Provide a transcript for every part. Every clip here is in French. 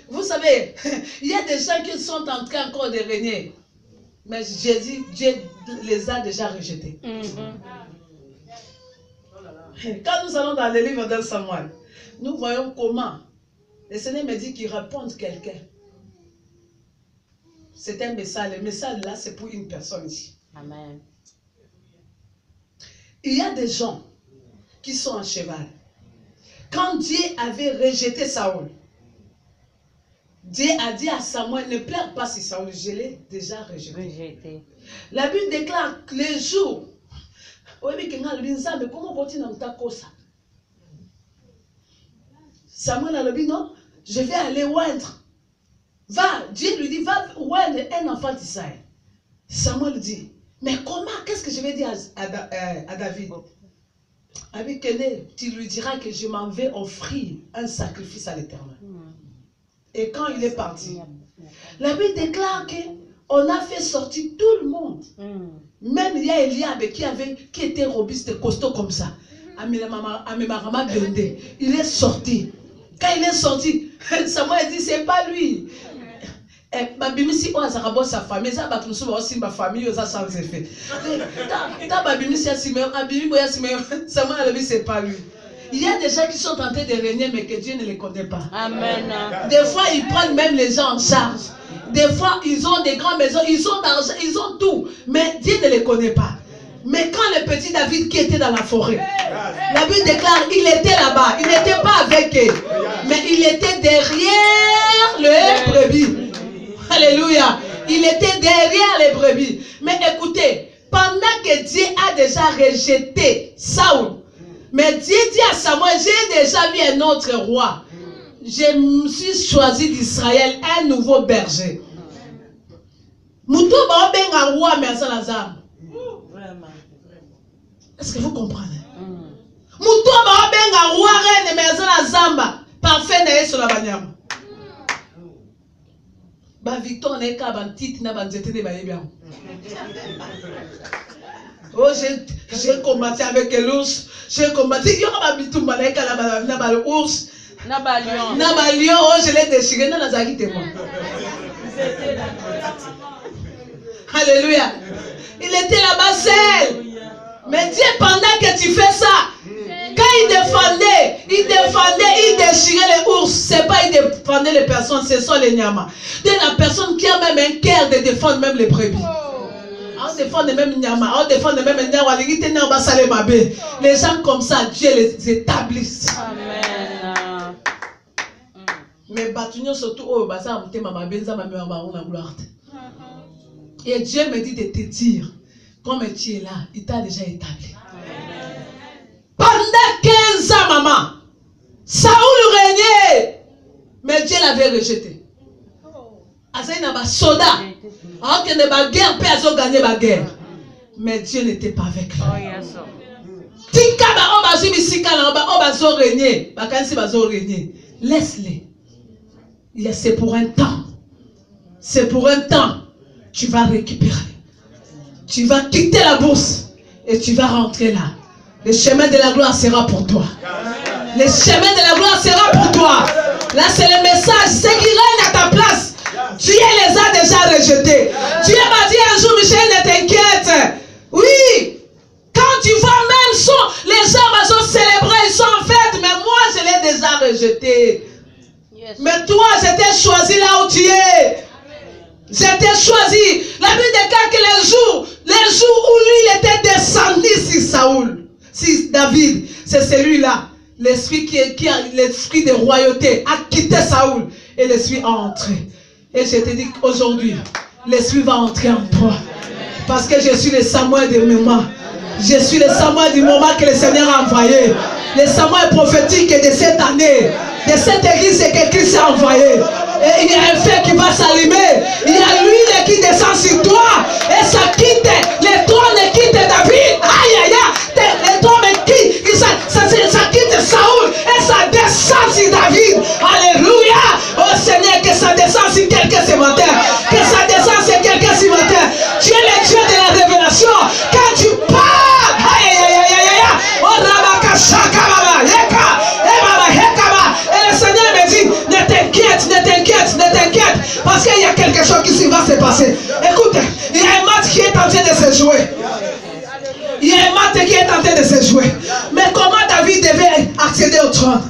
Vous savez, il y a des gens qui sont en train encore de régner. Mais Jésus, Dieu les a déjà rejetés. Quand nous allons dans le livre de Samuel, nous voyons comment le Seigneur me dit qu'il répond à quelqu'un. C'est un message. Le message là, c'est pour une personne ici. Amen. Il y a des gens qui sont en cheval. Quand Dieu avait rejeté Saoul, Dieu a dit à Samuel, ne pleure pas si Saoul, je l'ai déjà rejeté. La Bible déclare que les jours, Samuel a dit non, je vais aller oindre. Va, Dieu lui dit, va oindre un enfant d'Israël. Samuel dit, mais comment, qu'est-ce que je vais dire à David? Tu lui diras que je m'en vais offrir un sacrifice à l'Éternel. Et quand il est parti, la Bible déclare qu'on a fait sortir tout le monde. Même il y a Eliab qui était robuste, costaud comme ça. Il est sorti. Quand il est sorti, Samuel a dit, c'est pas lui. Babimisi o azarabo sa famille ça ba tunsu ba aussi ma famille ça sans effet ta babimisi ya Simeon abimi boya Simeon Samuel a dit c'est pas lui. Il y a des gens qui sont tentés de régner mais que Dieu ne les connaît pas. Amen. Des fois ils prennent même les gens en charge. Des fois ils ont des grandes maisons, ils ont d'argent, ils ont tout, mais Dieu ne les connaît pas. Mais quand le petit David qui était dans la forêt, la Bible déclare il était là-bas, il n'était pas avec eux, mais il était derrière le brebis. Alléluia. Il était derrière les brebis. Mais écoutez, pendant que Dieu a déjà rejeté Saoul, mais Dieu dit à Samuel, j'ai déjà vu un autre roi. Je me suis choisi d'Israël un nouveau berger. Est-ce que vous comprenez? Parfait sur la bannière. Victoire n'est qu'à titre n'a pas de oh, j'ai combattu avec l'ours, j'ai combattu. Il y aura pas tout mal avec l'ours. Nabalion, oh, je l'ai déchiré dans la moi. Alléluia. Il était là-bas seul. Mais Dieu, pendant que tu fais ça, quand il déchirait les ours. C'est pas il défendait les personnes, ce sont les nyamas. C'est la personne qui a même un cœur de défendre même les brebis. On défend les mêmes nyamas, on défend les mêmes nyamas. Les gens comme ça, Dieu les établisse. Amen. Mais Batunion surtout, oh, et Dieu me dit de te dire, comme tu es là, il t'a déjà établi. Pendant 15 ans, maman, Saoul régnait, mais Dieu l'avait rejeté. Il y a des soldats, il y a des guerres, personne n'a gagné la guerre. Mais Dieu n'était pas avec lui. Laisse-les. C'est pour un temps. C'est pour un temps. Tu vas récupérer. Tu vas quitter la bourse et tu vas rentrer là. Le chemin de la gloire sera pour toi. Le chemin de la gloire sera pour toi. Là, c'est le message. Ceux qui règnent à ta place, Dieu les a déjà rejetés. Dieu m'a dit un jour, Michel, ne t'inquiète. Oui. Quand tu vois même les gens vont célébrer, ils sont en fête, mais moi, je l'ai déjà rejeté. Yes. Mais toi, je t'ai choisi là où tu es. Je t'ai choisi. La Bible déclare que les jours où lui il était descendu sur Saoul, sur David, c'est celui-là. L'esprit qui a l'esprit de royauté a quitté Saoul et l'esprit a entré. Et je te dis qu'aujourd'hui, l'esprit va entrer en toi. Parce que je suis le Samuel du moment. Je suis le Samuel du moment que le Seigneur a envoyé. Le Samuel prophétique de cette année, de cette église que Christ a envoyé. Et il y a un feu qui va s'allumer. Il y a l'huile qui descend sur toi. Et ça quitte les trônes, quitte David. Aïe aïe aïe. Les trônes quittent. Ça quitte Saoul. Et ça descend sur David. Alléluia. Oh Seigneur, que ça descend sur quelqu'un ce matin. Que ça descend sur quelqu'un ce matin. Tu es le Dieu de la révélation. Quand tu parles. Aïe aïe aïe aïe aïe. Oh Rabaka Shaka Baba. Yeka. Et le Seigneur me dit, ne t'inquiète trône.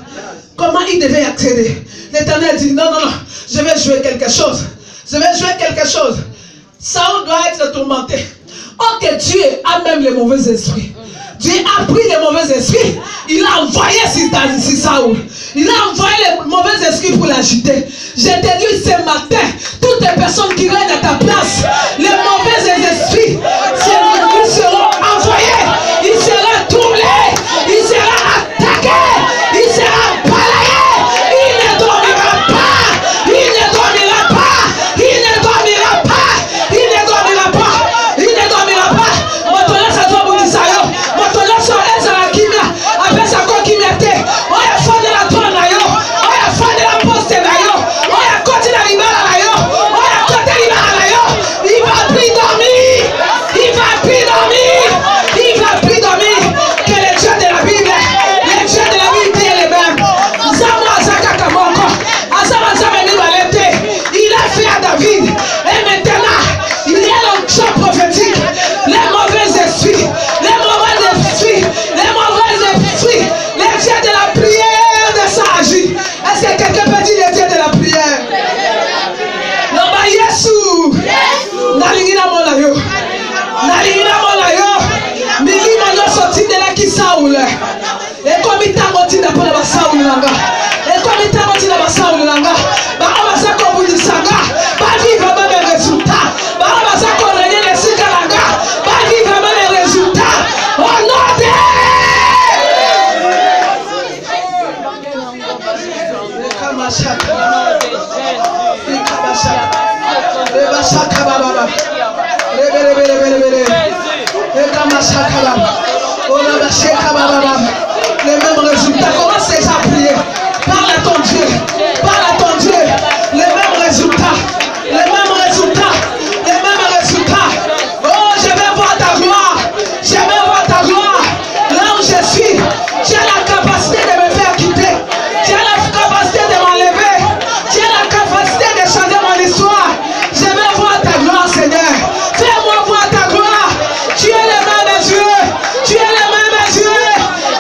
Comment il devait y accéder? L'Éternel dit, non, non, non, je vais jouer quelque chose. Je vais jouer quelque chose. Saül doit être tourmenté. Oh, que Dieu a même les mauvais esprits. Dieu a pris les mauvais esprits. Il a envoyé sur Saül. Il a envoyé les mauvais esprits pour l'agiter. Je te dis ce matin, toutes les personnes qui règnent à ta place, les mauvais esprits, ils seront envoyés. Ils seront troublés. Ils seront attaqués. Ils seront balayés. Il ne dormira pas. Il ne dormira pas. Il ne dormira pas. Il ne dormira pas. Il ne dormira pas. Maintenant, ça doit vous dire. Maintenant, ça va kimia. Après ça, quoi kimia te. On a fait de la toile là yo. On a fait de la poste là yo. On a côté la ribara là yo. On a côté ribara là yo. Il va plus dormir. Il va plus dormir. Il va plus dormir. Que les dieux de la Bible. Les dieux de la Bible disent les mêmes. Il a fait à David. Et maintenant, il y a l'onction prophétique. Les mauvais esprits. Les mauvais esprits. Les mauvais esprits. Les dieux de la prière de ça agit. Est-ce que quelqu'un peut dire les dieux de la prière? Non, mais Yesu. Nalingina molayo. Nalingina molayo. Milima yo sorti de la qui Saoul. Et comme il t'a menti pour la Saoul langa. Et comme il t'a menti pour la Saoul langa. Bah on va ça comme vous dites sanga. Bah vivre même les résultats. Bah on va ça comme régner les sikalanga. Bah vivre même les résultats. Au nom de les mêmes résultats. Commence déjà à prier. Parle à ton Dieu. Parle à ton Dieu. Les mêmes résultats. Les mêmes résultats. Les mêmes résultats. Oh, je vais voir ta gloire. Je vais voir ta gloire. Là où je suis, tu as la capacité de me faire quitter. Tu as la capacité de m'enlever. Tu as la capacité de changer mon histoire. Je vais voir ta gloire, Seigneur. Fais-moi voir ta gloire. Tu es le même Dieu. Tu es le même Dieu.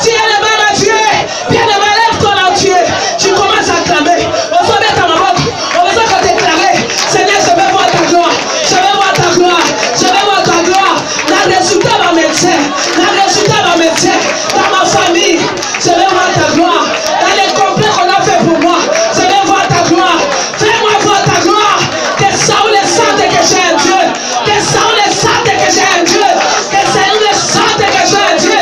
Tu es le même Dieu. Bien de lève ton entier. Tu commences à clamer. On va mettre ma boque. On va se déclarer. Seigneur, je vais voir ta gloire. Je vais voir ta gloire. Je vais voir ta gloire. La résultat va médecin. La résultat va médecin. Dans ma famille. Je vais voir ta gloire. Dans les complets qu'on a fait pour moi. Je vais voir ta gloire. Fais-moi voir ta gloire. Que Saoul le sente que j'ai un Dieu. Que Saoul le sente que j'ai un Dieu. Que Saoul le sente que j'ai un Dieu.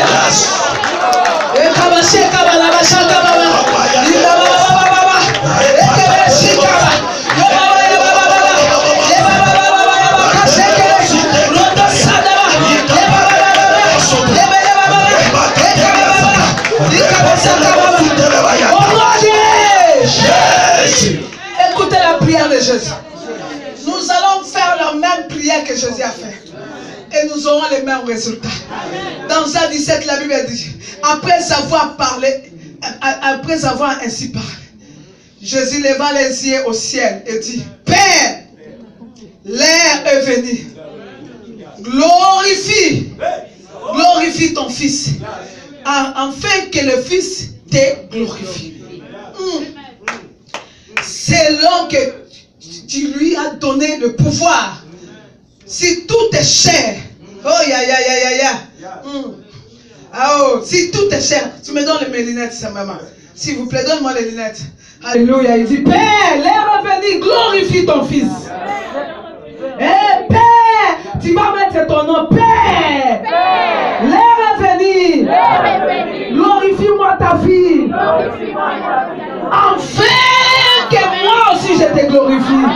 Écoutez la prière de Jésus. Nous allons faire la même prière que Jésus a fait. Et nous aurons les mêmes résultats. Dans Jean 17, la Bible dit, après avoir parlé, après avoir ainsi parlé, Jésus leva les yeux au ciel et dit, Père, l'heure est venue. Glorifie ton Fils, afin que le Fils te glorifie. Selon que tu lui as donné le pouvoir. Si tout est cher, oh ya ya ya ya ya. Oh, si tout est cher, tu me donnes mes lunettes, sa maman. S'il vous plaît, donne-moi les lunettes. Alléluia. Il dit, Père, l'heure est venue, glorifie ton Fils. Eh Père, tu vas mettre ton nom, Père. L'heure est venue. Glorifie-moi ta fille. Enfin que moi aussi je te glorifie.